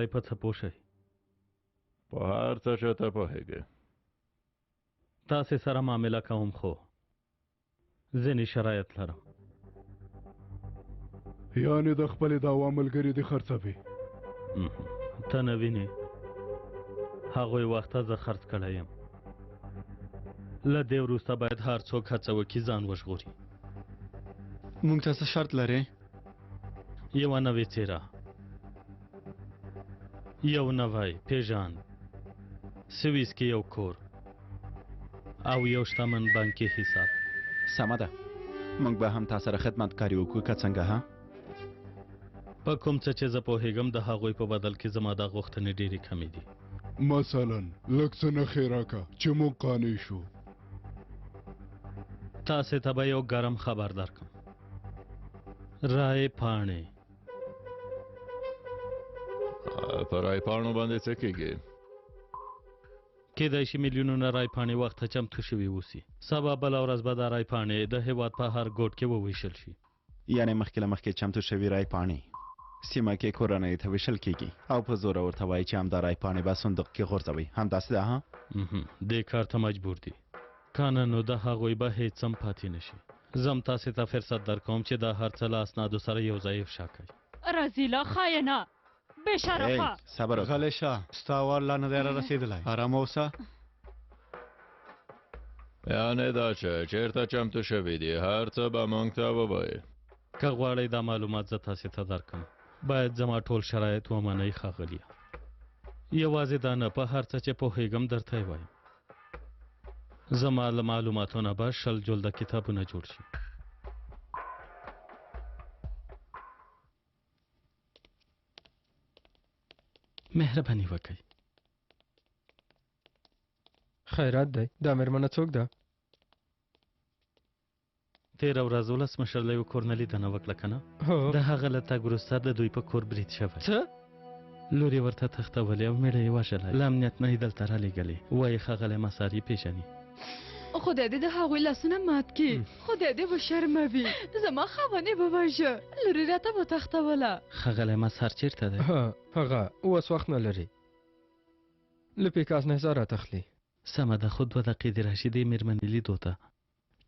غواړئ په څه پوه شئ؟ په هر څه چې ته پوهېږې. تاسې سره معامله کوم خو ځینې شرایط لرم. یعنې د خپلې دعوا ملګري دې خرڅوي؟ ته نه وینې هغوی وخته زه خرڅ کړی یم. له دې وروسته باید هر څوک هڅه وکړي ځان وژغوري. موږ ته څه شرط لرې؟ یوه نوې څېره، یو نوی پیژاند، سویس کې یو کور او یو شتمن بانکي حساب. سمه ده، موږ به هم تا سره خدمتکاري وکړو که څنګه؟ ها، په کوم څه چې زه پوهېږم د هغوی په بدل کې زما دا غوښتنې ډېرې کمې دي. مثلا لږ څه نښې راکړه چې موږ قانع شو. تاسې ته به یو ګرم خبر درکړم. رای پاڼې. په رای پاڼو باندې څه کېږي؟ کېدای شي میلیونونه رای پاڼې وخته چمتو شوي اوسي. سبا بله ورځ به دا رای پاڼې د هېواد په هر ګوټ کې وویشل شي. یعنې مخکې له مخکې چمتو شوي رای پاڼې سیمه کې کورنیو ته ویشل کېږي او په زوره ورته وایي چې همدا رای پاڼې به صندوق کې غورځوي. همداسې ده؟ ها، دې کار ته مجبور دي، کنه نو د هغوی به هېڅ هم پاتې نه شي. زم تاسې ته فرصت درکوم چې دا هر څه له اسنادو سره یو ځای افشا کړئ. رزیله خاینه بې شرفه. صبر وکړه. غلی شه، ستا وار لا نه دی را رسېدلی. ارامه اوسه. یعنې دا چې چېرته چمتو شوي دي هر څه به موږ ته ووایې. که غواړئ دا معلومات زه تاسې ته درکړم باید زما ټول شرایط ومنئ ښاغلیه. یوازې دا نه، په هر څه چې پوهېږم درته یې وایم. زما له معلوماتو نه به 20 جلده کتابونه جوړ شي. مهرباني وکړئ. خیرات دی. دا مېرمنه څوک ده؟ تېره ورځ ولسمشر له یو کور نه لیدنه وکړه که نه؟ د هغه له تګ وروسته د دوی په کور برید شوی. څه؟ لور یې ورته تښتولې او مېړه یې وژلی. له امنیت نه یې دلته رالېږلې. وایي ښاغلی مسار یې پېژني. خدای دې د هغوی لاسونه مات کړي. خدای دې وشرموي. زما خاوند یې ووژه. لور یې راته وتښتوله. ښاغلی مسار چېرته دی؟ هغه اوس وخت نه لري، له پیکاس نه ځان راتخلي. سمه ده، خو 2 دقیقې دې راشي دې مېرمنې لیدو ته.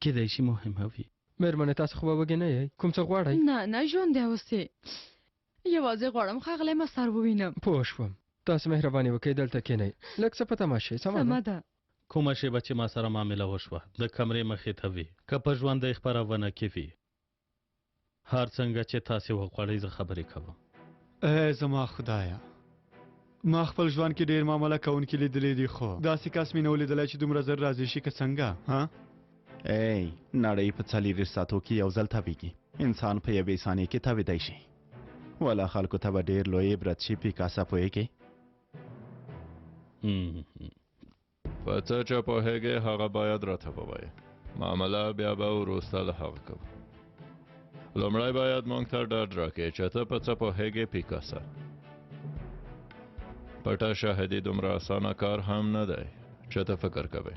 کېدای شي مهمه وي. مېرمنې تاسو خو به وږې نه یئ؟ کوم څه غواړئ؟ نه ژوندی اوسې. یوازې غواړم ښاغلی مسار ووینم. پوه شوم. تاسو مهرباني وکړئ دلته کښېنئ، لږ څه په تماشې. سمه ده. کومه شیبه چې ما سره معامله وشوه د کمرې مخې ته وي، که په ژوندی خپرونه کې وي، هر څنګه چې تاسې وغواړئ زه خبرې کوم. ای زما خدایه، ما خپل ژوند کې ډېر معامله کوونکي لیدلی دي، خو داسې کس مې نه و لیدلی چې دومره زر راضي شي که څنګه؟ ها، ای نړۍ په 40 ساعتو کې یو ځل تاویږي. انسان په یوې ثانیې کې تاویدی شي. والا خلکو ته به ډېر لوی عبرت شي. پیکاسه پوهېږې؟ په څه چې پوهېږې هغه باید راته ووایې. معامله بیا به وروسته له هغه کوو. لومړی باید موږ ته ډاډ راکړې چې ته په څه پوهېږې. پیکاسه پټه شاهدي دومره اسانه کار هم نه دی چې ته فکر کوې.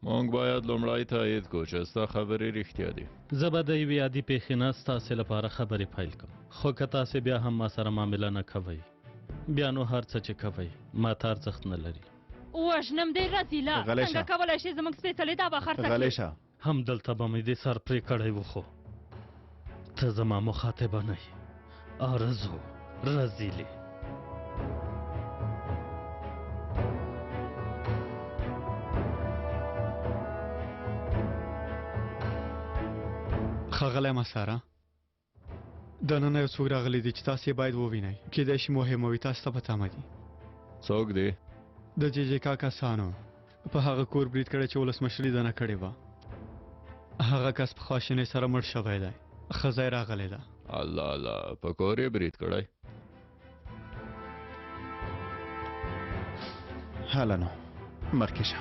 موږ باید لومړی تایید کړو چې ستا خبرې رښتیا دي. زه به د یوې عادي پیښې نه ستاسې لپاره خبرې پیل کړم، خو که تاسې بیا هم ما سره معامله نه کوئ بیا نو هر څه چې کوئ ما ته ارزښت نه لري. وژنم دې رزیله. څنګه کولی شې زموږ سپېڅلې دا به خرڅه کړې؟ غلی شه. همدلته به مې دې سر پرې کړی و، خو ته زما مخاطبه نه یې. آرزو رزیلې. ښاغلی مساره، دننه یو څوک راغلی دی چې تاسې باید ووینئ. کېدای شي مهم وي. تاسو ته په تمه دي. څوک دی؟ د جېجېکا کسانو په هغه کور برید کړی چې ولسمشر لیدنه کړې وه. هغه کس په خواشینۍ سره مړ شوی دی. ښځه یې راغلې ده. الله الله، په کور یې برید کړی؟ هله نو مخکې شه.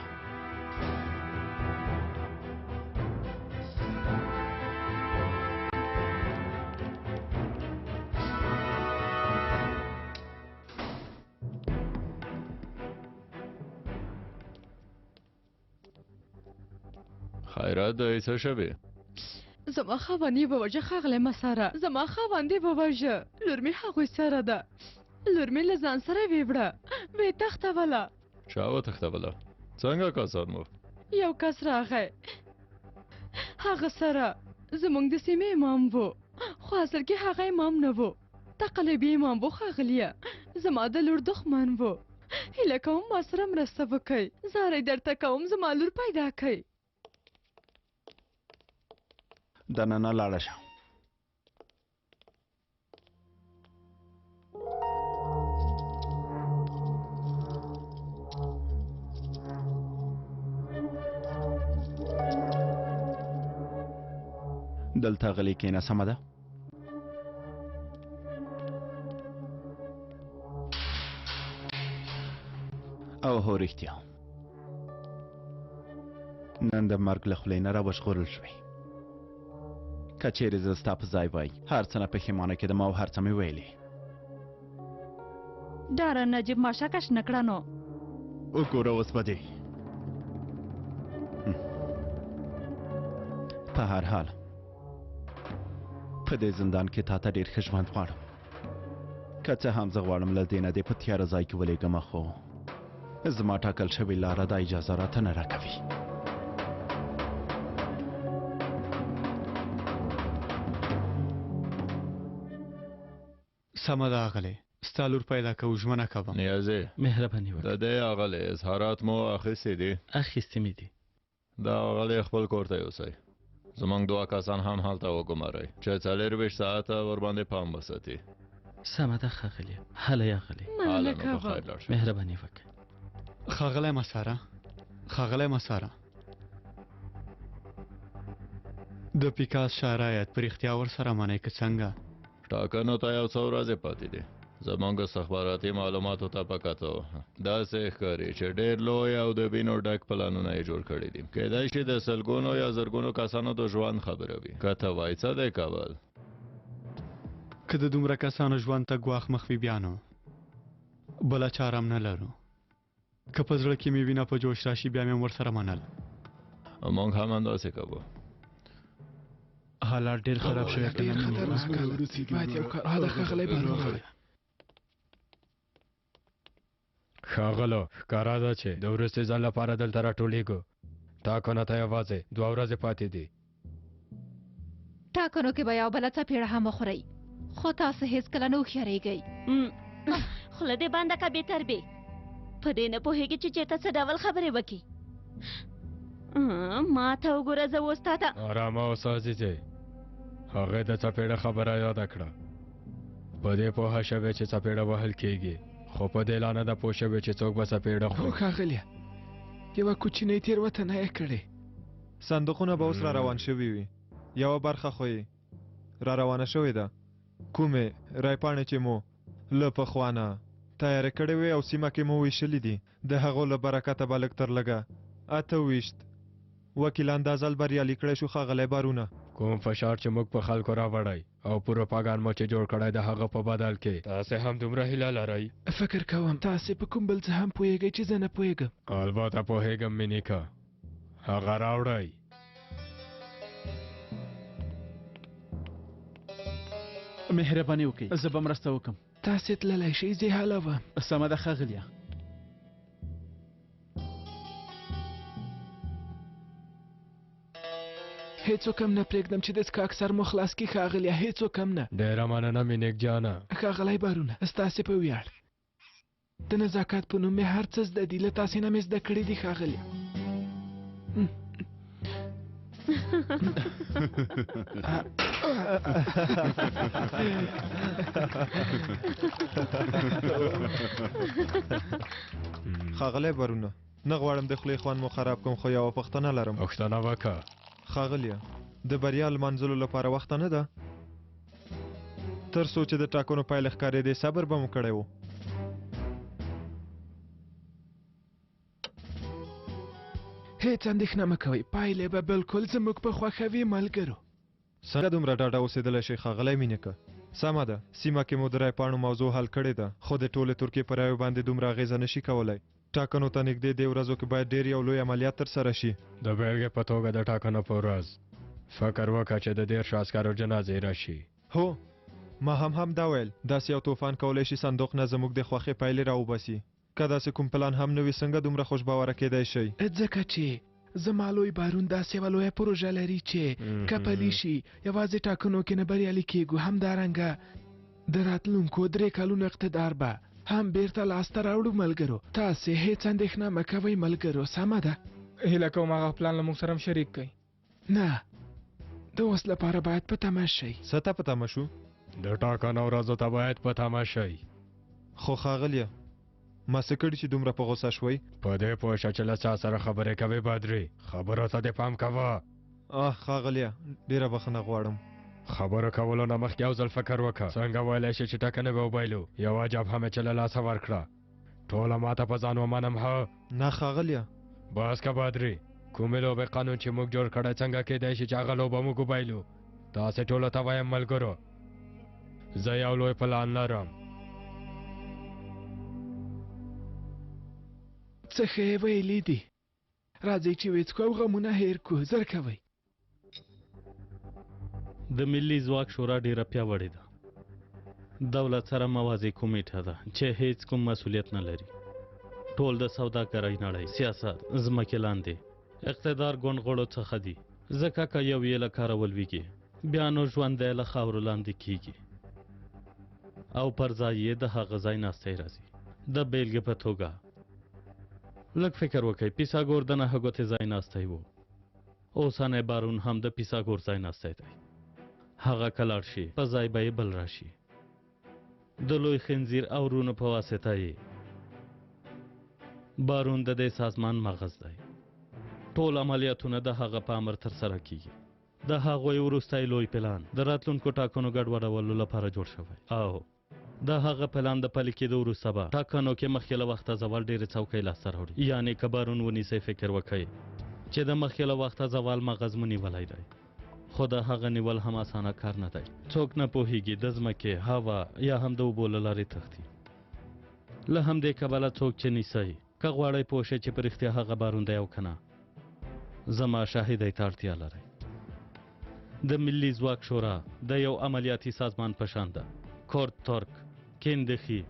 خیرات دی، څه شوې؟ زما خاوند یې ووژه ښاغلی مساره. زما خاوند یې ووژه. لور مې هغوی سره ده. لور مې له ځان سره ویوړه وې تختوله چا وتښتوله څنګه کسان مو یو کس راغی هغه سره زموږ د سیمې امام و خو اصل کې هغه امام نه و تقلبي امام و ښاغلیه زما د لور دښمن و هیله کوم ما سره مرسته وکړئ زارۍ درته کوم زما لور پیدا کړئ دننه لاړه شه دلته غلی کېنه سمه ده او هو رښتیا نن د مرګ له خولې نه راوژغورل شوې که چیرې زه ستا په ځای وای هر څه نه پښیمانه کېدم او هر څه مې ویلې ډاره نجیب ماشه کش نه کړه نو وګوره اوس به دې په هر حال په دې زندان کې تا ته ډېر ښه ژوند غواړم که څه هم زه غواړم له دې نه دې په تیاره ځای کې ولېږم خو زما ټاکل شوې لاره دا اجازه راته نه راکوي سمه ده اغلې ستا لور پیدا کوو ژمنه کوم نیازې مهرباني د وکړه دې اغلې اظهارات مو اخیستي دي اخیستې مې دي دا اغلې خپل کور ته یوسئ زموږ دوه کسان هم هلته وګمارئ چې 24 ساعته ورباندې پام وساتي سمه ده ښاغلیه هله یاغلې مننه هله نو په کوم خیر لاړ شئ. مهرباني وکړه ښاغلی مساره ښاغلی مساره د پیکاس شرایط په رښتیا ورسره منئ که څنګه ټاکنو ته یو څو ورځې پاتې دي زموږ استخباراتي معلوماتو ته په کتو داسې ښکاري چې ډېر لوی او د وینو ډک پلانونه یې جوړ کړي دي کیدای شي د سلګونو یا زرګونو کسانو د ژوند خبره وي که ته وایې څه دی کول که د دومره کسانو ژوند ته ګواښ مخ وي بیا نو بله چاره هم نه لرو که په زړه کې مې وینه په جوش راشي بیا مې ورسره منل موږ هم همداسې کوو حالات ډېر خراب شوی که نه ښاغلو ښکاره ده چې د وروستي ځل لپاره دلته راټولېږو ټاکنو ته یوازې 2 ورځې پاتې دي ټاکنو کې به یو بله څپېړه هم وخورئ خو تاسو هېڅکله نه هوښیارېږئ خوله دې بنده که بېتر بې په دې نه پوهېږي چې چېرته څه ډول خبرې وکړي ما ته وګوره زه اوس تا ته ارامه اوسه عزیزې هغې د څپېړه خبره یاده کړه په دې پوهه شوې چې څپېړه وهل کېږي خو په دې لا نه ده پوه شوې چې څوک به څپېړه هو خوري ښاغلیه یوه کوچنۍ تېروتنه یې کړې صندوقونه به اوس را روان شوي وي یوه برخه خو یې را روانه شوې ده کومې رایپاڼې چې مو له پخوا نه تیارې کړې وې او سیمه کې مو ویشلي دي د هغو له برکته به لږ تر لږه 28 وکیل اندازل بریالي کړی شو ښاغلی بارونه کوم فشار چې موږ په خلکو راوړی او پروپاګان مو چې جوړ کړی د هغه په بدل کې تاسې هم دومره هیله لرئ فکر کوم تاسې په کوم بل څه هم پوهېږئ چې زه نه پوهېږم البته پوهېږم مې نیکه هغه راوړئ مهرباني وکړئ زه به مرسته وکړم تاسې تللی شئ زه حاله وم سمه ده ښاغلیه هیڅوک هم نه پرېږدم چې د څښاک سر مو خلاص کړي ښاغلیه هیڅوک هم نه ډېره مننه مې نیک جانه ښاغلی بارونه ستاسې په ویاړ د نزاکت په نوم مې هر څه زده دي له تاسې نه مې زده کړي دي ښاغلیه ښاغلی بارونه نه غواړم د خولې خوند مو خراب کوم خو یوه پوښتنه لرم پوښتنه وکړه ښاغلیه د بریا لمانځلو لپاره وخت نه ده تر څو چې د ټاکنو پایله ښکارېدې صبر به مو کړی و هیڅ اندېښنه مه کوئ پایلې به بلکل زموږ په خوښه وي ملګرو څنګه دومره ډاډه اوسېدلی شئ ښاغلی مینېکه سمه ده سیمه کې مو د رایپاڼو موضوع حل کړې ده خو د ټولې ترکیې په رایو باندې دومره اغېزه نشي کولی ټاکنو ته نږدې دې ورځو کې باید ډېر یو لوی عملیات ترسره شي د بیلګې په توګه د ټاکنو په ورځ فکر وکړه چې د 10 عسکرو جنازې راشي هو ما هم دا ویل داسې یو طوفان کولی شي صندوق نه زموږ د خوښې پایلې راوباسي که داسې کوم پلان هم نه وي څنګه دومره خوشباوره کیدای شئ ځکه چې زما لوی بارون داسې یوه لویه پروژه لري چې که پلي شي یوازې ټاکنو کې نه بریالي کیږو همدارنګه د راتلونکو 3 کلونو اقتدار به هم بیرته لاسته راوړو ملګرو تاسې هیڅ اندېښنه مه کوئ ملګرو سمه ده هیله کوم هغه پلان له موږ سره هم شریک کړئ نه د اوس لپاره باید په تمه شئ څه ته په تمه شو د ټاکنو ورځو ته باید په تمه شئ خو ښاغلیه ما څه کړي چې دومره په غوسه شوئ په دې پوه شه چې له چا سره خبرې کوې بدري خبرو ته دې پام کوه ښاغلیه ډېره بخښنه غواړم خبرو کولو نه مخکې یو ځل فکر وکړه څنګه ویلی شي چې ټاکنه به وبایلو یوه جبهه مې چې له لاسه ورکړه ټوله ماته په ځان ومنم ها نه ښاغلیه بس که بدري کومې لوبې قانون چې موږ جوړ کړی څنګه کیدای شي چې هغه لوبه موږ وبایلو تاسې ټولو ته وایم ملګرو زه یو لوی پلان لرم څه ښه یې ویلي دي راځئ چې ویڅکو او غمونه هیر کړو زر کوئ د ملي ځواک شورا ډیره پیاوړې ده دولت سره موازی کمیټه ده چې هیڅ کوم مسولیت نه لري ټول د سوداګرۍ نړۍ سیاست ځمکې لاندې اقتدار ګوندغړو څخه دي ځکه که یو یې له کاره ولویږي بیا نو ژوندی له خاورو لاندې کیږي او پر ځای یې د هغه ځای ناستی راځي د بیلګې په توګه لږ فکر وکړئ پیساګور د نهه ګوتې ځای ناستی و اوسنی بارون هم د پیساګور ځای ناستی دی هغه که لاړ شي په ځای به یې بل راشي د لوی خنزیر او رونو په واسطه یې بارون د دې سازمان مغز دی ټول عملیاتونه د هغه په امر ترسره کیږي د هغوی وروستی لوی پلان د راتلونکو ټاکنو ګډوډولو لپاره جوړ شوی او د هغه پلان د پلي کېدو وروسته به ټاکنو کې مخکې له وخته زوال ډېرې څوکۍ لاسته راوړي یعنې که بارون ونیسئ فکر وکړئ چې د مخکې له وخته زوال مغز مو نیولی دی خو د هغه نیول هم اسانه کار نه دی څوک نه پوهیږي د ځمکې هوا یا هم د اوبو له لارې تښتي له همدې کبله څوک چې نیسئ که غواړئ پوه شئ چې په رښتیا هغه بارون دی او که نه زما شاهدۍ ته اړتیا لرئ د ملي ځواک شورا د یو عملیاتي سازمان په شان ده کورد ترک کیندخي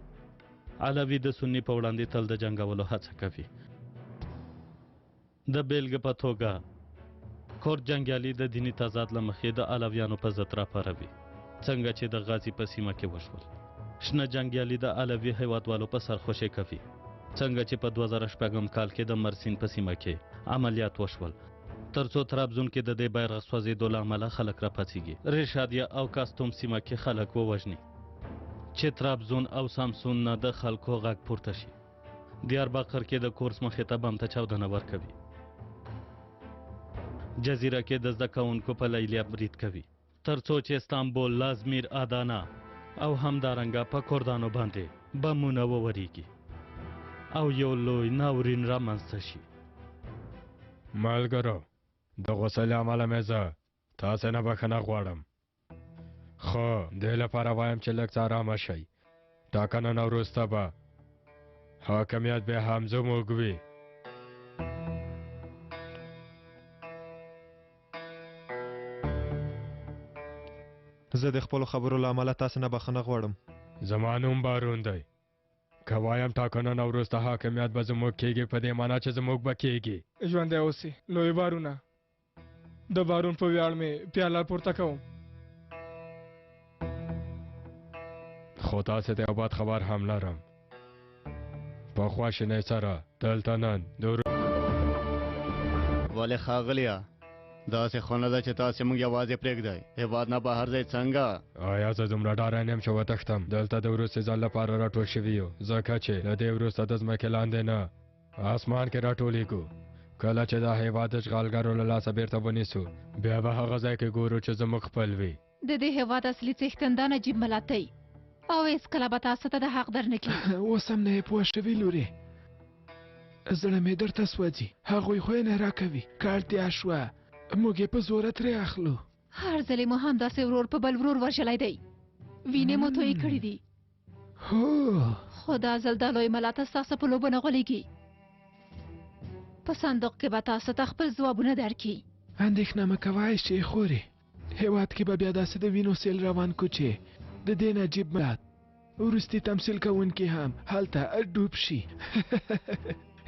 علوي د سني په وړاندې تل د جنګولو هڅه کوي د بیلګې په توګه کورد جنګیالي د دیني تضاد له مخې د علویانو په ضد راپاروي څنګه چې د غازي په سیمه کې وشول شنه جنګیالي د علوي هیوادوالو په سرخوشي کوي څنګه چې په 2006 کال کې د مرسین په سیمه کې عملیات وشول ترڅو ترابزون کې د دې بیرغ سوځېدو له امله خلک راپاڅېږي رشادیه او کاستوم سیمه کې خلک ووژني چې ترابزون او سامسون نه د خلکو غږ پورته شي دیاربکر کې د کورس مخې ته بم ته چاودنه ورکوي جزیره کې د زده کوونکو په لیلیه برید کوي ترڅو چې استانبول لازمیر ادانا او همدارنګه په کردانو باندې بمونه ووریږي او یو لوی ناورین رامنځته شي ملګرو د غوسې له امله مې زه تاسې نه بخښنه غواړم خو دې لپاره وایم چې لږ څه ارامه شئ ټاکنه نه وروسته به حاکمیت بیا هم زموږ وي زه د خپلو خبرو له امله تاسې نه بخښنه غواړم زما نوم بارون دی که وایم ټاکنه نه وروسته حاکمیت به زموږ کیږي په دې معنا چې زموږ به کیږي ژوندی اوسئ لوی بارونه د بارون په ویاړ مې پیاله پورته کوم خو تاسې ته یو بد خبر هم لرم په خواشینۍ سره دلته نن ولې ښاغلیه داسې خو نه ده چې تاسې موږ یوازې پرېږدئ هېواد نه بهر ځئ څنګه آیا زه دومره ډاره نه یم چې وتښتم دلته د وروستي ځل لپاره راټول شوي یو ځکه چې له دې وروسته د ځمکې لاندې نه اسمان کې راټولېږو کله چې دا هېواد د اشغالګرو له لاسه بیرته ونیسو بیا به هغه ځای کې ګورو چې زموږ خپل وي د دې هېواد اصلي څښتندان نجیب ملاطۍ او هېڅکله به تاسو ته د حق در نه کړي اوس هم نه یې پوه شوي لورې زړه مې درته سوځي هغوی خو یې نه راکوي که اړتیا شوه موږ یې په زوره ترې اخلو هر ځلې مو همداسې ورور په بل ورور وژلی دی وینې مو تویې کړي دي هو خو دا ځل دا لوی ملاته ستاسو په لوبه نه غولېږي په صندوق کې به تاسو ته خپل ځوابونه درکړي اندېښنه مه کوه عایشې خورې هېواد کې به بیا داسې د وینو سیل روان کو چې د دې نه عجیب ملت وروستي تمثیل کوونکي هم هلته ډوب شي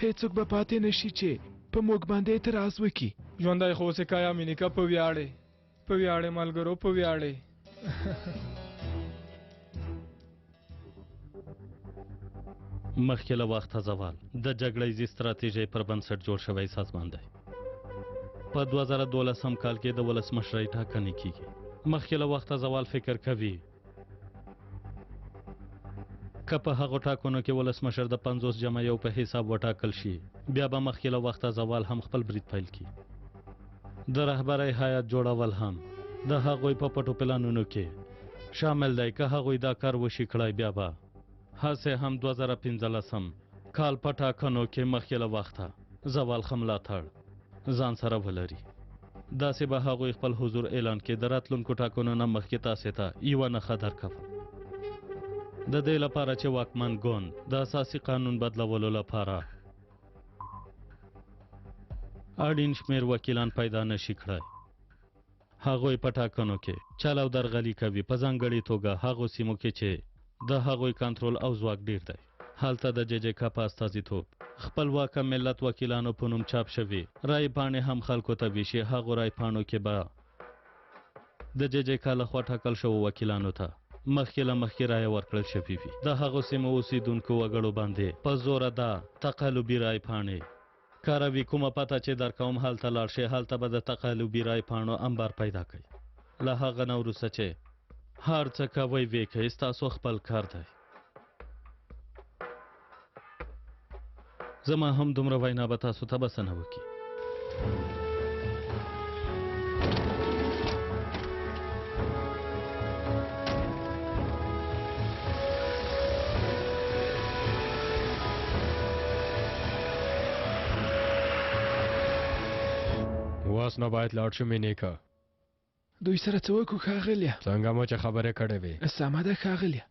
هیڅوک به پاتې نشي چې په موږ باندې اعتراض وکړي ژوندی خو اوسې کایا مینیکا په ویاړې په ویاړې ملګرو په ویاړې مخکې له وخته زوال د جګړه ییزې ستراتیژۍ پر بنسټ جوړ شوی سازمان دی په 2012 کال کې د ولسمشرۍ ټاکنې کیږي مخکې له وخته زوال فکر کوي که په هغو ټاکنو کې ولسمشر د 50 جمع یو په حساب وټاکل شي بیا به مخکې له وخته زوال هم خپل برید پیل کړي د رهبرۍ هیات جوړول هم د هغوی په پټو پلانونو کې شامل دی که هغوی دا کار وشي کړی بیا به هسې هم 2015 کال په ټاکنو کې مخکې له وخته زوال ښه ملاتړ ځان سره ولري داسې به هغوی خپل حضور اعلان کړي د راتلونکو ټاکنو نه مخکې تاسې ته یوه نښه درکوم د دې لپاره چې واکمن ګوند د اساسي قانون بدلولو لپاره اړین شمېر وکیلان پیدا نشي کړای هغوی په ټاکنو کې چل او درغلي کوي په ځانګړې توګه هغو سیمو کې چې د هغوی کنټرول او ځواک ډیر دی هلته د ججکا په استازیتوب خپلواکه ملت وکیلانو په نوم چاپ شوي رای پاڼې هم خلکو ته ویشي هغو رای پاڼو کې به د ججکا لخوا ټاکل شوو وکیلانو ته مخکې له مخکې رایه ورکړل شوي وي د هغو سیمو اوسیدونکو وګړو باندې په زوره دا تقلبي رای پاڼې کاروي کومه پته چې درکوم هلته لاړ شئ هلته به د تقلبي رای پاڼو انبار پیدا کوي له هغه نه وروسته چې هر څه کوئ ویې کوئ ستاسو خپل کار دی زما هم دومره وینا به تاسو ته بسنه وکړي واس نه باید لاړ شو مینیکا دوی سره څه وکړو ښاغلیه څنګه مو چې خبرې کړې وې سمه ده ښاغلیه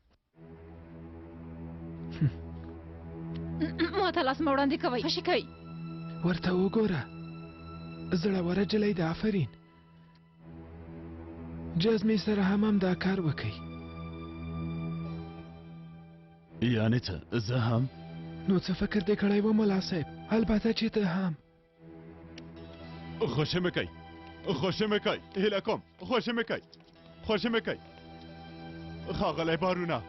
ماته لاس مه وړاندې کوئ خوشي کوئ ورته وګوره زړوره جلی ده آفرین جزمې سره هم دا کار وکئ یعنې څه زه هم نو څه فکر دې کړی و ملا صاحب البته چې ته هم خوشی میکی هیله کوم خوشی میکی ښاغلی بارونه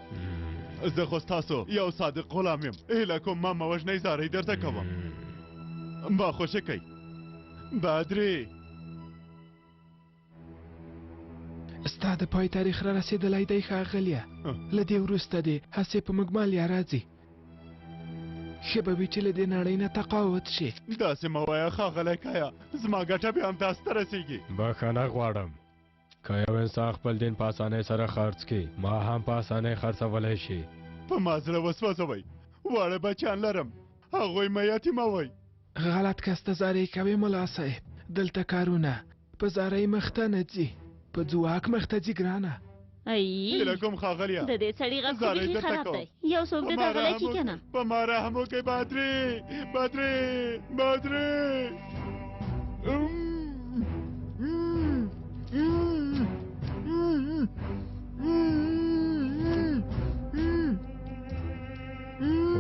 زه خو ستاسو یو صادق غلام یم هیله کوم ما مه وژنئ زارۍ درته کوم ما خوشی کوي بدرې ستا د پای تاریخ را رسېدلی دی ښاغلیه له دې وروسته دې هسې په موږ مالیا راځي ښه به وي چې له دې نړۍ نه تقاوت شي داسې مه وایه ښاغلی کایه زما ګټه بیا هم تاسو ته رسېږي بخښنه غواړم که یو انسان خپل دین په اسانۍ سره خرڅ کړي ما هم په اسانۍ خرڅولی شي په ما زړه وسوځوئ واړه بچیان لرم هغوی مه یتیموئ غلط کس ته زارۍ کوې ملا صاحب دلته کارونه په زارۍ مخته نه ځي په ځواک مخته ځي ګرانه هیله کوم ښاغلیه د دې سړي غږ خو بیخي خراب دی یو څوک دې ته غلی کړي که نه په ما رحم وکړئ بدرې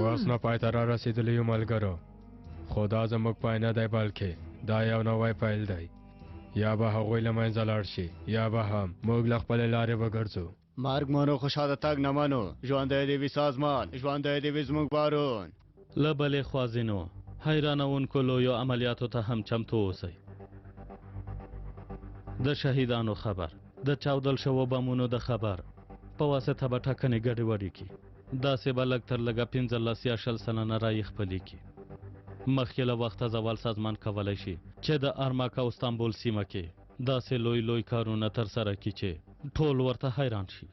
واس نه پای ته را رسېدلی یو ملګرو خو دا زموږ پای نه دی بلکې دا یو نوی پیل دی یا به هغوی له منځه لاړ شي یا به هم موږ له خپلې لارې وګرځو مرګ منو خو شاده تګ نه منو ژوندی دې وي سازمان ژوندی دې وي زموږ بارون له بلې خوا ځینو حیرانوونکو لویو عملیاتو ته هم چمتو اوسئ د شهیدانو خبر د چاودل شوو بمونو د خبر په واسطه به ټاکنې ګډې وډې کړي داسې به لږ تر لږه 15 یا 20 سلنه رایې خپلې کړي مخکې له وخته زوال سازمان کولی شي چې د ارماک او استانبول سیمه کې داسې لوی کارونه ترسره کړي چې ټول ورته حیران شي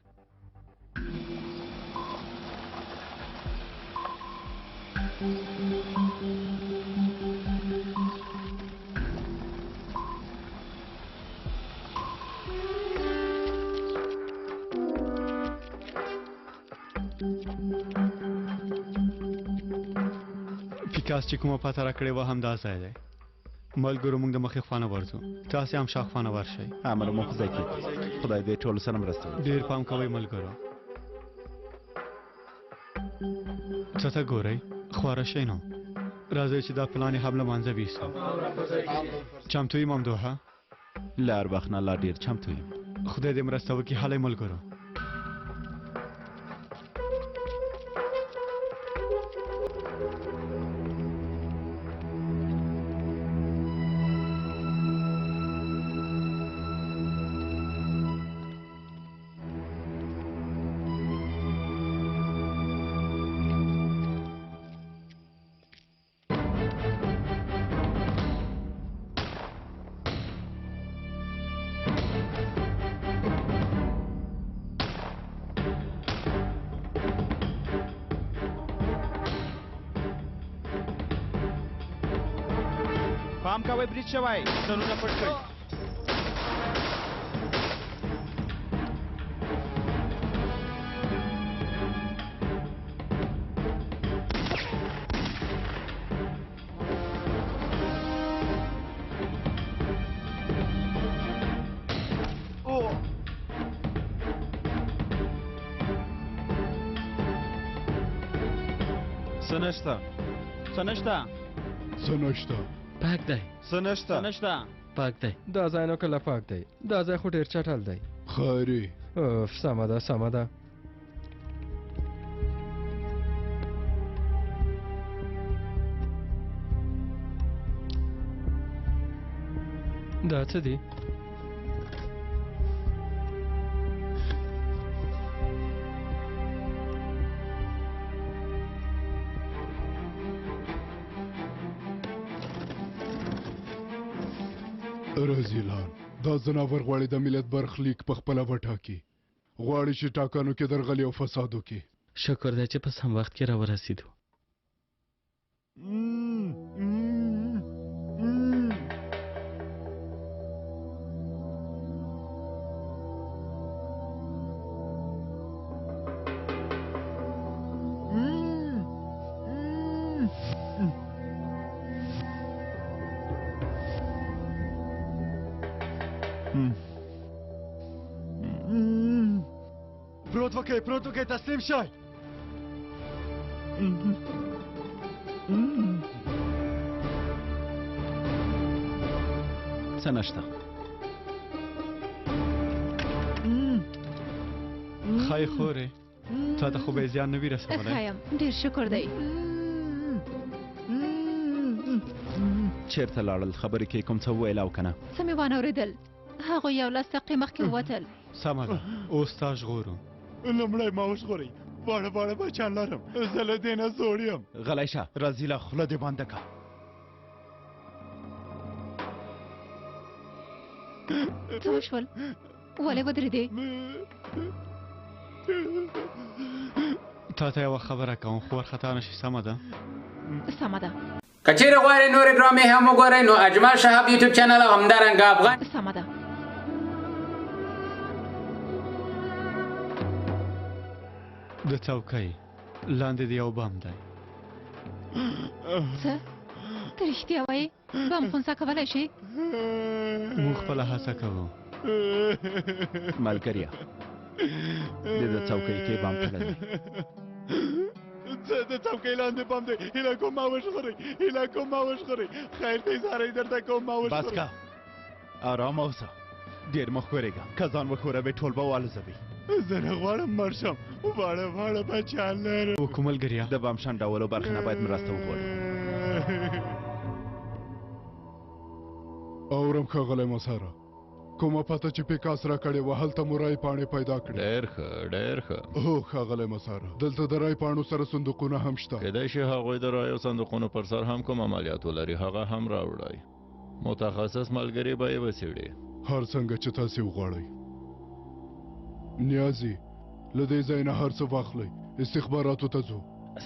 پیکاس چې کومه پته راکړې وه همدا ځای دی ملګرو موږ د مخې خوا نه ورځو تاسې هم شاخوا نه ورشئ امر مو په ځای کې خدای دې ټولو سره مرسته وکړي ډېر پام کوئ ملګرو څه ته ګورئ خواره شئ نو راځئ چې دا پلان یې هم له منځه ویسو چمتو یم همدوحه له هر وخت نه لا ډېر چمتو یم خدای دې مرسته وکړي هلئ ملګرو پام کوئ بریج شوی سرونه پټ کړئ څه نشته څه نشته څه نشته پاک دی څه نشته نشته پاک دی دا ځای نو کله پاک دی دا ځای خو ډېر چټل دی خیري اوف سمه ده سمه ده دا څه دي رزیلان دا ځناور غواړي د ملت برخلیک په خپله وټاکي غواړي چې ټاکنو کې درغلي او فساد وکړي شکر دی چې په سم وخت کې راورسېدو پروت وکئ تسلیم شئ څه نشته ښایي خورې تا ته خو به یې زیان نه وي رسولی ښه یم ډېر شکر دی چیرته لاړل خبرې کې کوم څه وویل او که نه څه مې وانه اورېدل هغوی 11 دقیقې مخکې ووتل سمه ده اوس تا ژغورو لومړی ما وژغورئ واړه بچیان لرم زه له دې نه زوړ یم غلی شه رزیله خوله دې بنده که څه وشول ولې ودرېدې تا ته یوه خبره کوم خو وارخطا نشي سمه ده سمه ده که چیرې غواړئ نورې ډرامې هم وګورئ نو اجمل شهاب یوټیوب چینل او همدارنګه افغان سمه ده د څوکۍ لاندې د یو بم دی څه ته رښتیا وایې بم خونسا کولی شي موږ خپله هڅه کوو ملګريه د څوکۍ کې بم تړلی د څوکۍ لاندې بم دی هیله کوم ما وژغورئ خیر دی زارۍ درته کوم ما بس که ارامه اوسه ډېر مه ښورېږه که ځان وښوروې ټول به والوځوي زه نه غواړم مړ شم واړه بچیان لرم وکړو ملګريه د بم شنډولو برخې نه باید مرسته وغواړو اورم ښاغلی مساره کومه پته چې پیکاس راکړې وه هلته مو رای پاڼې پیدا کړې ډېر ښه هو ښاغلی مساره دلته د رای پاڼو سره صندوقونه هم شته کیدای شي هغوی د رایو صندوقونو پر سر هم کوم عملیات ولري هغه هم راوړئ متخصص ملګري به یې وڅېړي هر څنګه چې تاسې وغواړئ نیازي له دې ځای نه هر څه واخلئ استخباراتو ته ځو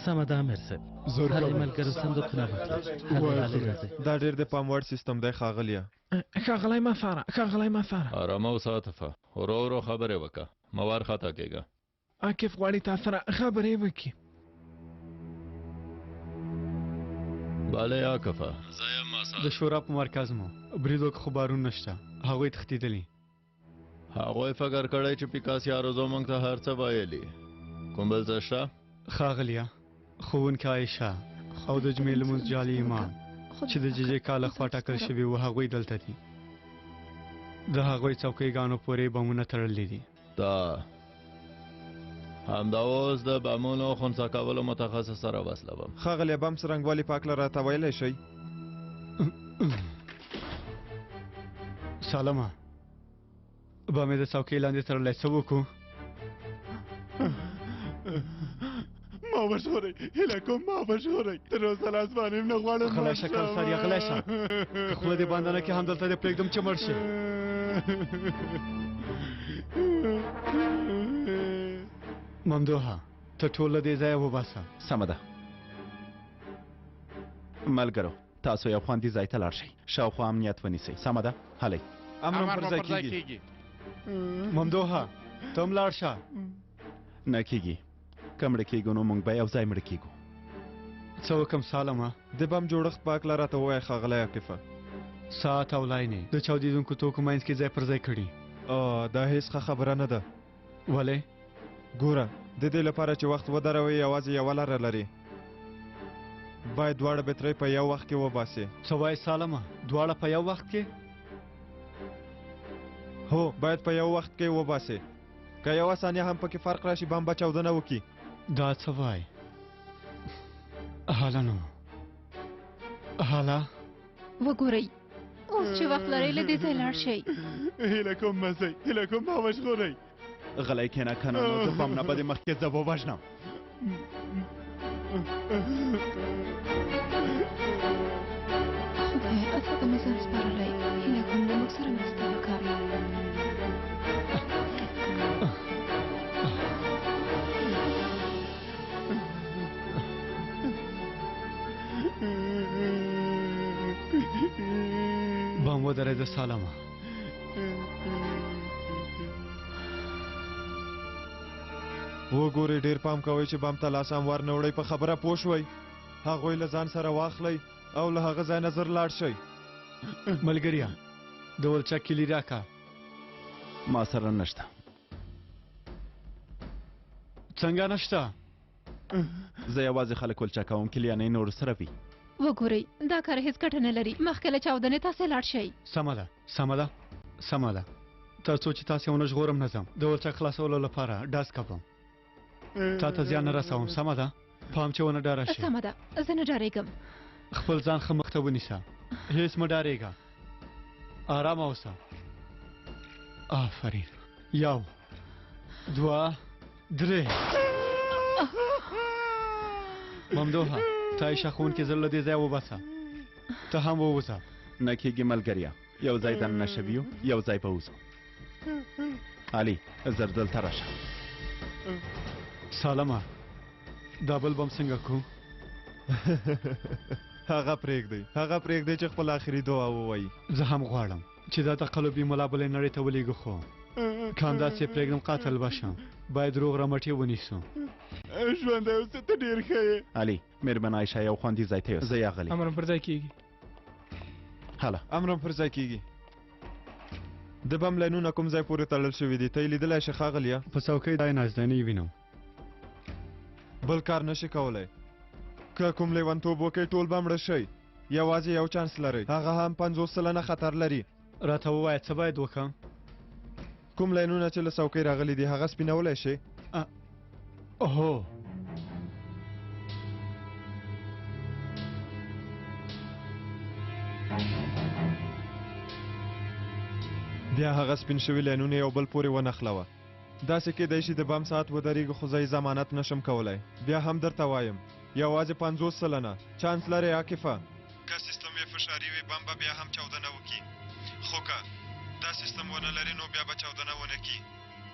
سمه ده امیر صاحب هرې ملګرو صندوقونه واخلئ دا ډېر د پام وړ سیستم دی ښاغلیه ښاغلی مساره ارامه اوسه عاطفه ورو خبرې وکړه مه وارخطا کېږه عاکف غواړي تا سره خبرې وکړي بله عاکفه زه یم د شورا په مرکز مو بریدو که خو بارون نشته هغوی تښتېدلي هغوی فکر کړی چې پیکاس یارو زه موږ ته هر څه ویلي کوم بل څه شته ښاغلیه ښوونکې عایشه او د جمعې لمونځ جالي امام چې د ججې کال لخوا ټاکل شوي وو هغوی دلته دي د هغوی څوکۍ پورې بمونه تړلي دي دا همدا اوس د بمونو خنثی کولو متخصص سره وصله وم ښاغلی بم څرنګوالي په هکله راته ویلی شئ سالمه بمې د څوکۍ لاندې تړلی څه وکړو ما وژغورئ هیله کوم ما وژغورئ تر اوسه لاس باندې نه غواړم غلی شه کلساریا غلی شه که خوله دې بنده نه کړې همدلته دې پرېږدم چې مړ شي ممدوحه ته ټول له دې ځایه وباسه سمه ده ملګرو تاسو یو خوندي ځای ته لاړ شئ شاوخوا امنیت ونیسئ سمه ده هلئ امر پر ځای کېږي ممدوحه ته هم لاړ شه نه کېږي که مړه کېږو نو موږ به یو ځای مړه کېږو څه وکړم سالمه د بم جوړښت په هکله راته ووایه ښاغلی عاقفه ساعت او لاینې د چاودېدونکو توکو منځ کې ځای پر ځای کړي دا هیڅ ښه خبره نه ده ولې ګوره د دې لپاره چې وخت ودروي یوازې یوه لاره لري باید دواړه بطرۍ په یو وخت کې وباسې څه وایې سالمه دواړه په یو وخت کې هو باید په یو وخت کې وباسې که یوه ثانیه هم پکې فرق راشي بم به چاودنه وکړي دا څه وایي هله نو هله وګورئ اوس چې وخت لرئ له دې ځای لاړ شئ هیله کوم مه ځئ هیله کوم ما وژغورئ غلی کښېنه که نه نو د بم نه به دې مخکې زه ووژنم خدایه ته که مې ځان سپارلی هیله کوم له موږ سره مرسته وکړه بم ودرېده سالمه وګورئ ډېر پام کوئ چې بم ته لاس هم ور نه وړئ په خبره پوه شوئ هغوی له ځان سره واخلئ او له هغه ځای نه زر لاړ شئ ملګريه د ولچک کلي راکړه ما سره نشته څنګه نشته زه یوازې خلک ولچه کوم کلیانې نور سره وي وګورئ دا کار هیڅ ګټه نه لري مخکې له چاودنې تاسې لاړ شئ سمه ده سمه ده سمه ده تر څو چې تاسې ونه ژغورم نه ځم د ولچک خلاصولو لپاره ډز کوم تا ته زیان نه رسوم سمه ده پام چې ونه ډاره شي سمه ده زه نه ډارېږم خپل ځان ښه مخ ته ونیسه هېڅ مه ډارېږه ارامه اوسه آفرین یو دوه درې ممدوحه تا یې ښخوونکي زر له دې ځایه وباسه ته هم ووځه نه کېږي ملګريه یو ځای دننه شوي یو ځای به وځو علي زر دلته راشه سالمه دا بل بم څنګه کړو هغه پرېږدئ چې خپل آخري دعا ووایي زه هم غواړم چې دا تقلبي ملا بلې نړۍ ته ولېږو خو که همداسې پرېږدم قاتل به شم باید روغ رمټې ونیسو ژوندی اوسه ته ډېر ښه یې علي مېرمن عایشه یو خوندي ځای ته یوسه زه یاغلی امر پر ځای کېږي هله امر پر ځای کېږي د بم لاینونه کوم ځای پورې تړل شوي دي ته یې لیدلی شې ښاغلیه په څوکۍ دا یې نازدانۍ وینم بل کار نشي کولی که کوم لیونتوب وکړئ ټول به مړه شئ یوازې یو چانس لرئ هغه هم 50 سلنه خطر لري راته ووایه څه باید وکړم کوم لاینونه چې له څوکۍ راغلي دي هغه سپینولی شئ هو بیا هغه سپین شوي لاینونه یو بل پورې ونښلوه داسې کیدای شي د بم ساعت ودرېږي خو زه یې ضمانت نشم کولی بیا هم درته وایم یوازې 50 سلنه چانس لرې عاقفه که سیستم یې فشاري وي بم به بیا هم چاودنه وکړي خو که دا سیستم ونه لري نو بیا به چاودنه ونه کړي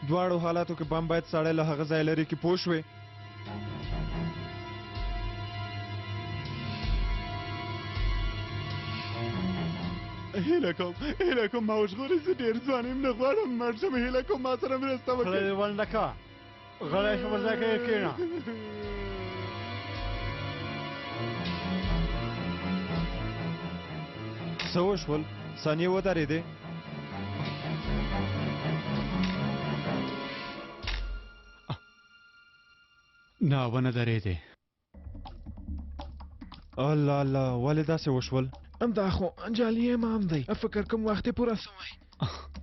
دواړو حالاتو کې بم باید سړی له هغه ځای لرې کړي پوه شوې هیله کوم ما وژغورئ زه ډېر ځوان یم نه غواړم مړ شم هیله کوم ما سره مرسته وکړئ خدای دې ونډه کړه غلی شه پر ځای کې کښېنه څه وشول ثانیې ودرېدې نه ونه درېدې. الله الله ولې داسې وشول؟ دا خو جعلي امام دی، فکر کوم وخت یې پوره سوی.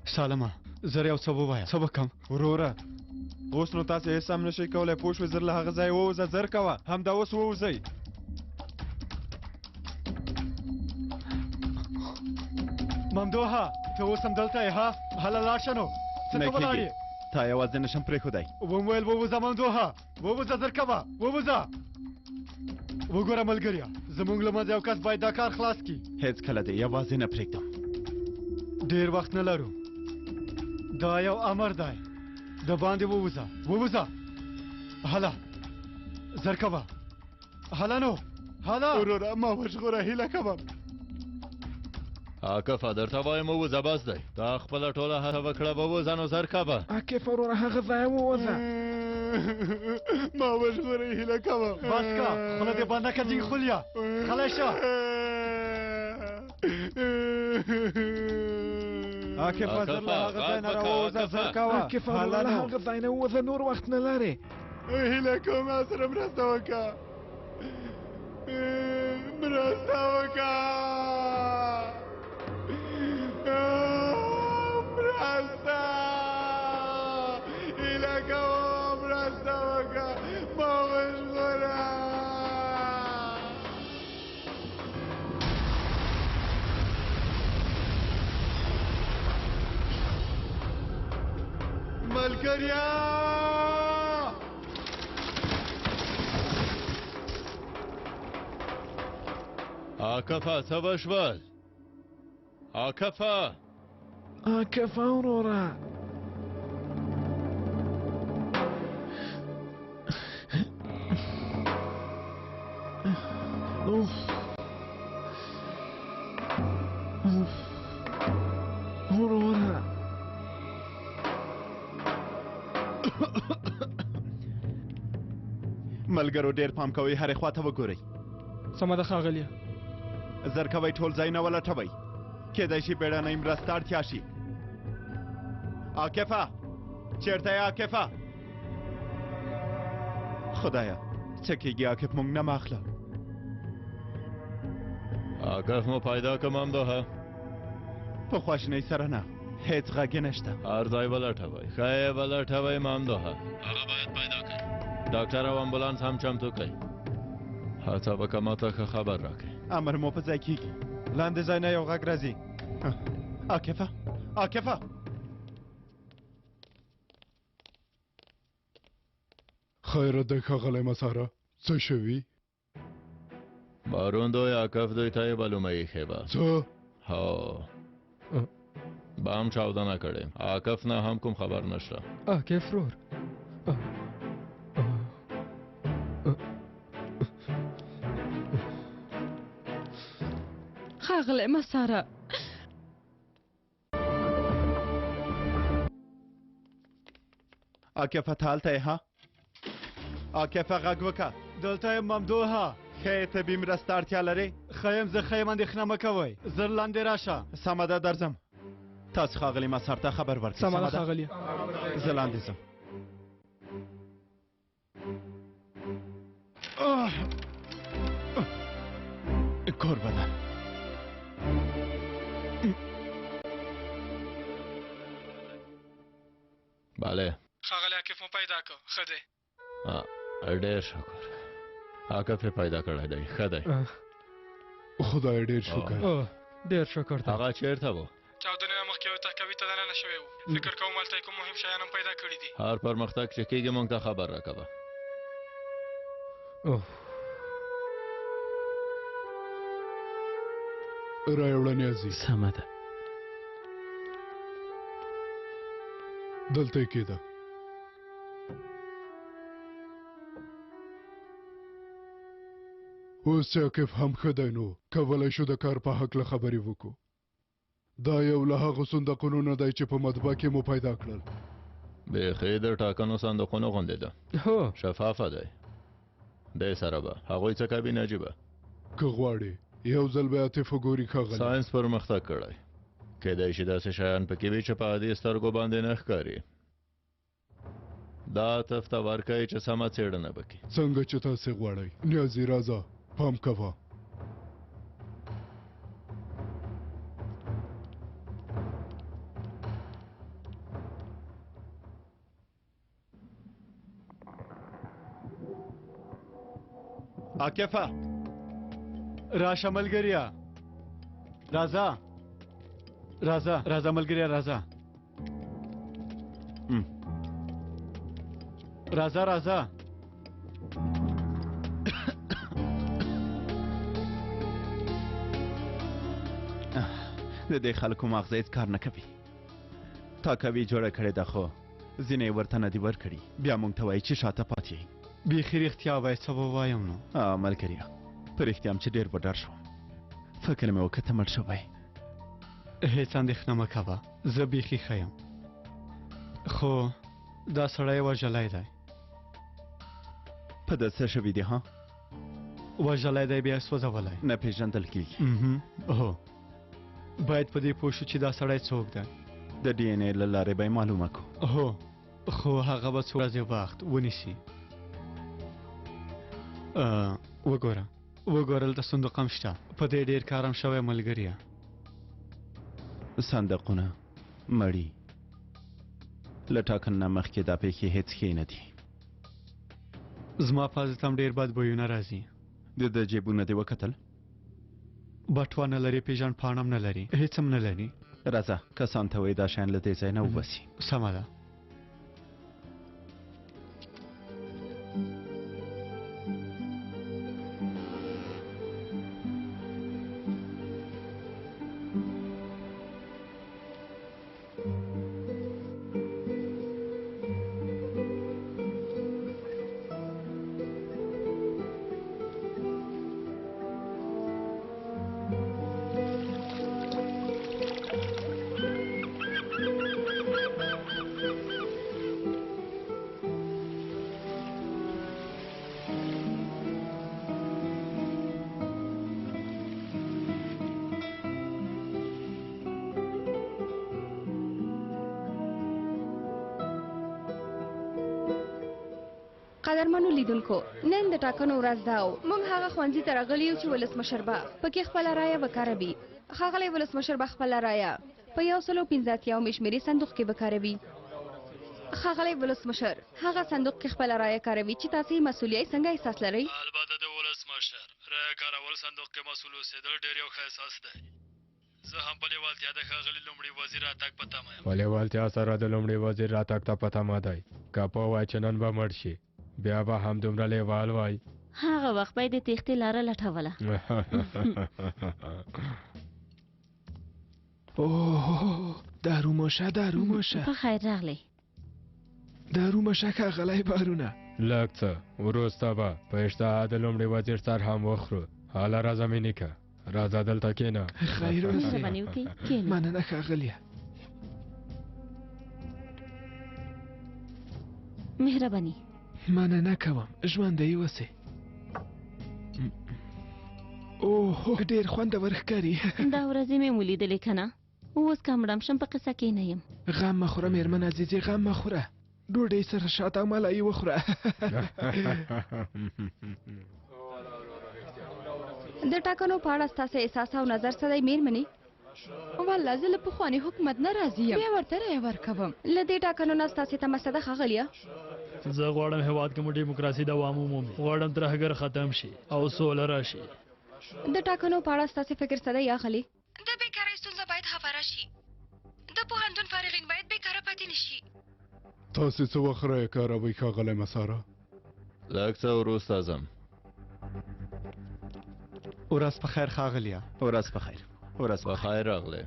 سالمه زر یو څه ووایه، څه وکړم؟ وروره اوس نو تاسې هېڅ هم نشئ کولی، پوه شوې؟ زر له هغه ځایه ووځه، زر کوه، همدا اوس ووځئ. ممدوحه ته اوس هم دلته یې ها؟ هله لاړ شه نو، څه ته ولاړ یې؟ تا یوازې نشم پرېښودی. وم ویل ووځه ممدوحه، ووځه زر کوه، ووځه. وګوره ملګريه، زموږ له منځه یو کس باید دا کار خلاص کړي. هېڅکله دې یوازې نه پرېږدم. ډېر وخت نه لرو، دا یو امر دی، د باندې ووځه، ووځه. هله زر کوه، هله نو، هله. وروره ما وژغوره، هیله کوم. عاکفه درته وایم ووځه، بس دی. تا خپله ټوله هڅه وکړه، ووځه نو زر کوه. عاکف وروره هغه ځای ووځه. ما وژغوره، هیله کوم. بس که خوله دې بنده که جینګ خولیا، خلی شه. عاکفه زر له هغه ځای نه راووځه، زر کوه. عاکف وروره له هغه ځای نه ووځه، نور وخت نه لرې. هیله کوم ما سره مرسته وکړه، مرسته وکړه، مرسته. هیله کوم مرسته وکړه، ما وژغوره. ملګریا عاکفه څه وشول؟ عاکفه عاکف وروره وروره ملګرو ډېر پام کوئ، هرې خوا ته وګورئ. سمه ده ښاغلیه. زر کوئ ټول ځایونه ولټوئ، کېدای شي بیړنۍ مرسته اړتیا شي. عاکفه چېرته یې عاکفه؟ خدایه څه کېږي؟ عاکف موږ نه ماخله. عاکف مو پیدا کړم ممدوحه؟ په خواشینۍ سره نه، هېڅ غږ یې نشته. هر ځای ولټوئ، ښه یې ولټوئ ممدوحه. هغه باید پیدا کړئ. ډاکټر او امبولانس هم چمتو کړئ. هڅه وکړه ماته ښه خبر راکړئ. امر مو په ځای کېږي. لاندې ځای نه یو غږ راځي. عاکفه عاکفه خیره دی ښاغلی مساره، څه شوي؟ بارون دوی عاکف دوی ته یې بلومه ایښې وه. څه؟ هو بام چاودنه کړې، عاکف نه هم کوم خبر نشته. عاکف رور ښاغلی مساره، عاکفه ته هلته یې ها؟ عاکفه غږ وکړه. دلته یم ممدوحه. ښه یې طبي مرسته اړتیا لرې؟ ښه یم زه، ښه یم، اندېښنه مه کوئ، زر لاندې راشه. سمه ده درځم. تاسو ښاغلي مسار ته خبر ورکړئ. سمه ده ښاغلیه. زه لاندې ځم. کور بدن بله ښاغلی عاکف مو پیدا کړ، ښه دی. ډېر شکر. عاکف یې پیدا کړی دی، ښه دی. خدای ډېر شکر. ډېر شکر ته. هغه چېرته و؟ چاودنې نه مخکې یو تهکوي ته دننه شوی و. فکر کوم هلته یې کوم مهم شیان هم پیدا کړي دي. هر پرمختګ چې کېږي موږ ته خبر راکوه. راوړه نیازي. سمه ده. دلته یې کېده. اوس چې عاکف هم ښه دی، نو کولی شو د کار په هکله خبرې وکړو. دا یو له هغو صندوقونو نه دی چې په مطبع کې مو پیدا کړل. بیخي د ټاکنو صندوقونو غوندې ده. هو شفافه دی. دی سره به هغوی څه کوي نجیبه؟ که غواړې یو ځل به عاطف وګوري ښاغلی. ساینس پرمختګ کړی، کېدای شي داسې شیان پکې وي چې په عادي سترګو باندې نه ښکاري. دا تفته ورکوي چې سمه څېړنه وکړي. څنګه چې تاسې غواړئ نیازي راځه پام کوه. عاقفه راشه ملګریا راځه راځه راځه ملګریا راځه راځه راځه د دې خلکو مغزه هیڅ کار نه کوي. تا کوي جوړه کړې ده خو ځینې ورته نه دي ورکړي بیا موږ ته وایي چې شاته پاتې یې. بیخي رښتیا وایي څه به وایم نو. ملګریا په رښتیا هم چې ډېر به ډار شوم. فکر مې وکړ ته مړ شوی. هیڅ اندېښنه مه کوه زه بیخي ښه یم خو دا سړی وژلی دی. په ده څه شوي دي ها؟ وژلی دی بیا سوځولی نه پېژندل کېږي. هو باید په دې پوه شو چې دا سړی څوک دی. د ډي ان اې له لارې به یې معلومه کړو. هو خو هغه به څو ورځې وخت ونیسي. وګوره دلته صندوق هم شته په دې ډېر کار هم شوی ملګریه. صندوقونه مړي له ټاکنې نه مخکې دا پېښې هېڅ ښې نه دي. زما په حضرت هم ډېر بد بویونه راځي. د ده جیبونه دې وکتل؟ بټوه نه لري پیژند پاڼه هم نه لري هېڅ هم نه لري. راځه کسان ته وایي دا شیان له دې ځای نه وباسي. سمه ده. قدرمنو لیدونکو نن د ټاکنو ورځ ده او موږ هغه ښوونځي ته راغلي یو چې ولسمشر به پکې خپله رایه وکاروي. ښاغلی ولسمشر به خپله رایه په 185 شمیرې صندوق کې وکاروي. ښاغلی ولسمشر هغه صندوق کې خپله رایه کاروي چې تاسې مسؤلیت څنګه احساس لرئ؟ البته د ولسمشر رایه کارول صندوق کې مسؤل اوسېدل ډېر یو ښه احساس دی. زه هم په لیوالتیا د ښاغلي لومړي وزیر راتګ په تمه یم. په لیوالتیا سره د لومړي وزیر راتګ ته په تمه دی. که پوه وای چې نن به مړ شي بیا به هم دومره لیوال وای. هغه وخت به یې د تېښتې لاره لټوله. اوه داروموشه داروموشه په خیر راغلی. داروموشه ښاغلی بارونه لږ څه وروسته به په اشتها د لومړي وزیر سر هم وخورو. حاله راځه مې نیکه راځه دلته کښېنه. خیر اوسې مننه ښاغلیه. مهرباني مننه کوم ژوندی اوسې. اوه ډېر خوندور ښکاري. دا ورځې مې ولیدلې که نه اوس که مړم شم په قصه کې نه یم. غم مه خوره مېرمن عزیزې غم مه خوره. ډوډۍ سره شاته او ملایي وخوره. د ټاکنو په اړه ستاسې احساس او نظر څه دی مېرمنې؟ والله زه له پخواني حکومت نه راضي یم. بیا ورته رایه ورکوم. له دې ټاکنو نه ستاسې تمه څه ده ښاغلیه؟ زه غواړم هېواد کې مو ډیموکراسي دوام ومومي. غواړم ترهګر ختم شي او سوله راشي. د ټاکنو په اړه ستاسې فکر څه دی اغلې؟ د بیکارۍ ستونزه باید هواره شي. د پوهنتون فارغین باید بیکاره پاتې نه شي. تاسې څه وخت رایه کاروئ ښاغلی مساره؟ لږ څه وروسته ځم. ورځ په خیر ښاغلیه. ورځ په خیر. ورځ په خیر راغلی.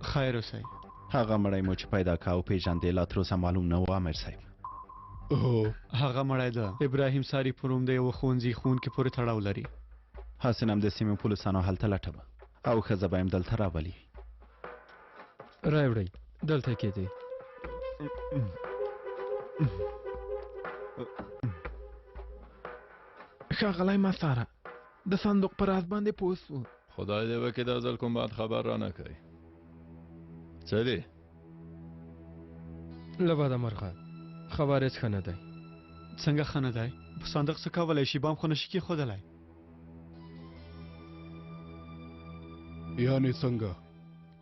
خیر اوسئ. هغه مړی مو چې پیدا کا او پېژندې لا تر اوسه معلوم نه و امیر صاحب. هغه مړی د ابراهیم ساري په نوم د یوه ښوونځي ښوونکي پورې تړاو لري. حسن هم د سیمې پولیسانو هلته لټوه او ښځه به هم دلته راولي. رای وړئ دلته کېدئ. ښاغلی مساره د صندوق په راز باندې پوه سو. خدای دې وکړي دا ځل کوم بد خبر را نه کوي. څه دی؟ له بده مرغه خبرې ښه نه دی څنګه ښه نه دی په صندوق څه کولی شي بام خو نشي کېښودلی یعنې څنګه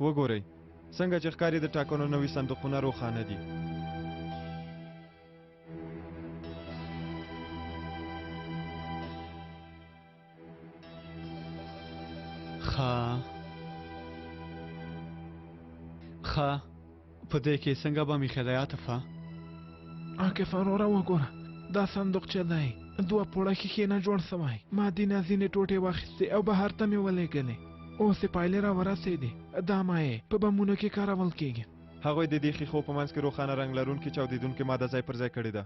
وګورئ څنګه چې ښکاري د ټاکنو نوي صندوقونه روښانه دي ښه په دې کې څنګه به مې هدایات افا عاقف وروره وګوره دا صندوق چې دی دوه پوړه ښیښې نه جوړ سوی ما دینه ځینې ټوټې واخیستې او بهر ته مې ولېږلې اوس یې پایلې را ورسېدې دا مایع په بمونو کې کارول کېږي هغوی د دې ښیښو په منځ کې روښانه رنګ لرونکې چاودېدونکې ماده ځای پر ځای کړې ده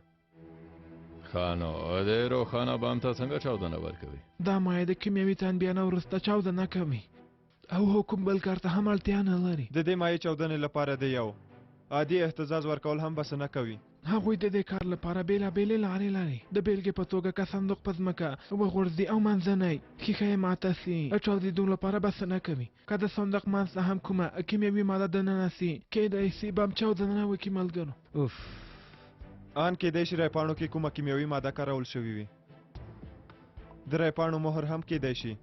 ښه نو د روښانه بام ته څنګه چاودنه ورکوي دا مایع د کیمیاوي تنبیه وروسته چاودنه کوي او حکم بل کار ته هم اړتیا نه لري د دې مایع چاودنې لپاره د یو عادي اهتزاز ورکول هم بس نه کوي هغوی د دې کار لپاره بېلابېلې لارې لري د بېلګې په توګه که صندوق په ځمکه وغورځي او منځنی ښیښه یې ماته سي چاودېدو لپاره بس نه کوي که د صندوق منځ ته هم کومه کیمیاوي ماده دننه سي کیدای سي بم چاودنه وکړي ملګرو ان کېدای شي رایپاڼو کې کومه کیمیاوي ماده کارول شوې وي د رایپاڼو مهر هم کېدای شي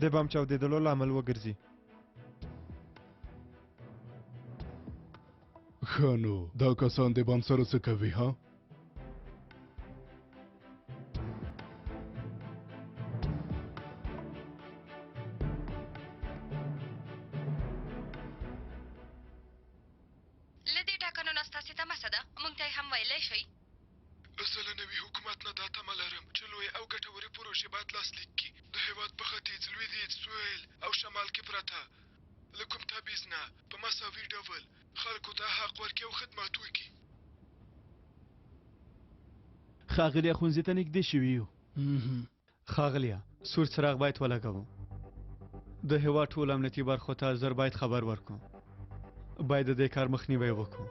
د بم چاودېدلو لامل وګرځي ښه نو دا کسان د بم سره څه کوي ها له دې ټاکنو نه ستاسې تمه څه ده موږ ته یې هم ویلی شئ زه له نوي حکومت نه دا تمه لرم چې لویې او ګټورې پروژې باید لاسلیک کړي د هېواد په ختیځ لویدیځ سویل او شمال کې پرته له کوم تبعیض نه په مساوي ډول خلکو ته حق ورکړي او خدمات وکړي ښاغلي ښوونځي ته نږدې شوي یو ښاغلیه سور څراغ باید ولګوو د هېواد ټول امنیتي برخو ته زر باید خبر ورکړو باید د دې کار مخنیوی وکړو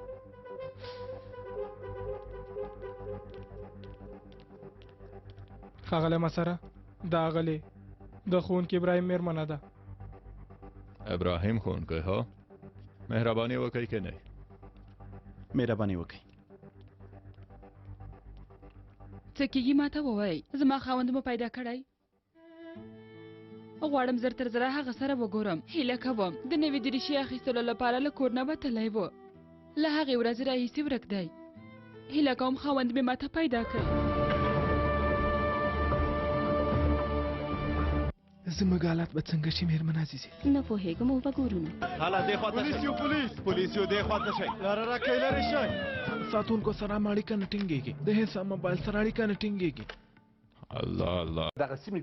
ښاغلی مسره دا غلې د ښوونکي ابراهیم میرمنه ده ابراهیم ښوونکی ها مهرباني وکړئ که نه مهرباني وکړئ څه کېږي ما ته ووایئ زما خاوند مو پیدا کړی غواړم زر تر زره هغه سره وګورم هیله کوم د نوي دریشي اخیستلو لپاره له کور نه وتلی و له هغې ورځې راهیسې ورک دی هیله کوم خاوند مې ماته پیدا کړي زموږ حالات به څنګه شي مېرمن عزیزې نه پوهېږم وبګورو نو حالا دې خواته پولیس یو دې خواته شئ لاره راکئ لرې شئ ساتونکو سره هم اړیکه نه ټینګېږي د حساب موبایل سره اړیکه نه ټینګېږي الله الله دغه سیمې